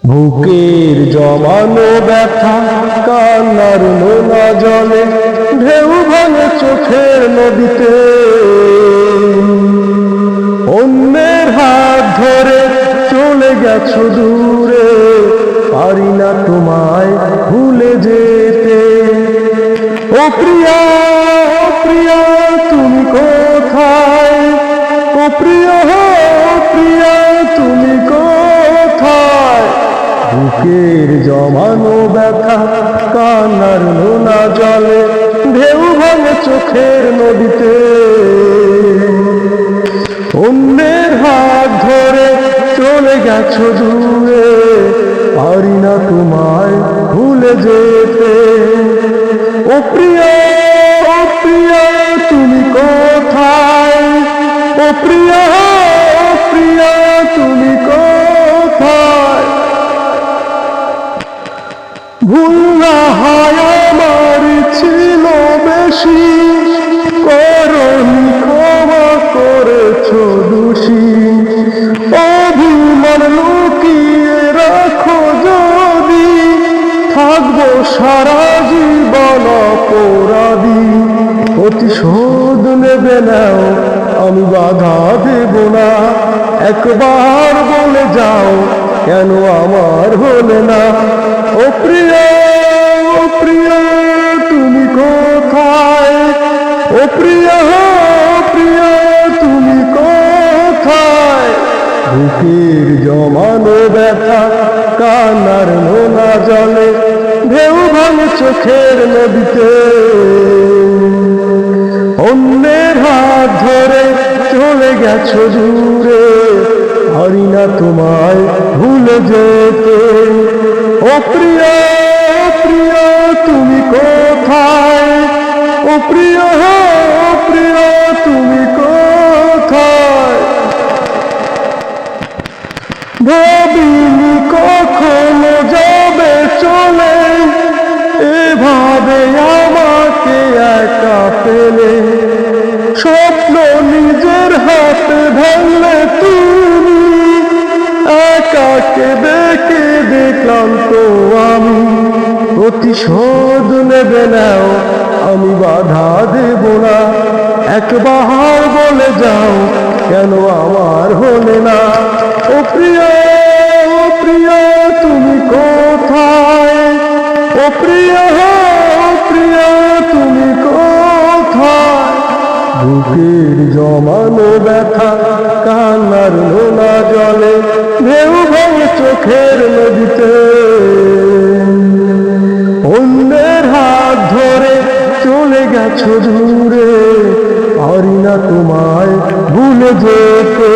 বুকের জমানো ব্যথা কান্নার নোনা জলে ঢেউ ভাঙে চোখের নদীতে। অন্যের হাত ধরে চলে গেছো দূরে, পারি না তোমায় ভুলে যেতে। ও প্রিয়া, ও প্রিয়া তুমি কোথায়? ও প্রিয়া, ও প্রিয়া তুমি কোথায়? বুকের জমানো ব্যথা কান্নার নোনা জলে ঢেউ ভাঙে চোখের নদীতে। অন্যের হাত ধরে চলে গেছো দূরে, পারি না তোমায় ভুলে যেতে। ও প্রিয়া, ও প্রিয়া তুমি কোথায়? ও প্রিয়া, ও প্রিয়া তুমি কোথায়? ভুল না হয় আমার ছিল বেশি, করনি ক্ষমা করেছো দোষী। অভিমান লুকিয়ে রাখো যদি, থাকবো সারা জীবন অপরাধী। প্রতিশোধ নেবে নাও, আমি বাধা দেব না। একবার বলে যাও, কেন আমার হলে না? ও প্রিয়া, ও প্রিয়া তুমি কোথায়? ও প্রিয়া, ও প্রিয়া তুমি কোথায়? বুকের জমানো ব্যথা কান্নার নোনা জলে ঢেউ ভাঙে চোখের নদীতে। অন্যের হাত ধরে চলে গেছো দূরে, পারি না তোমায় ভুলে যেতে। ও প্রিয়া, ও প্রিয়া তুমি কোথায়? ও প্রিয়া, ও প্রিয়া তুমি কোথায়? ভাবিনি কখনো যাবে চলে, এভাবে আমাকে একা পেলে। স্বপ্ন নিজের হাতে ভাঙলে তুমি, একা কেঁদে কেঁদে ক্লান্ত আমি। প্রতিশোধ নেবে নাও, আমি বাধা দেব না। একবার বলে যাও, কেন আমার হলে না? ও প্রিয়া, ও প্রিয়া তুমি কোথায়? ও প্রিয়া, ও প্রিয়া তুমি কোথায়? বুকের জমানো ব্যথা কান্নার নোনা জলে ঢেউ ভাঙে চোখের নদীতে। অন্যের হাত ধরে চলে গেছো দূরে, পারি না তোমায় ভুলে যেতে।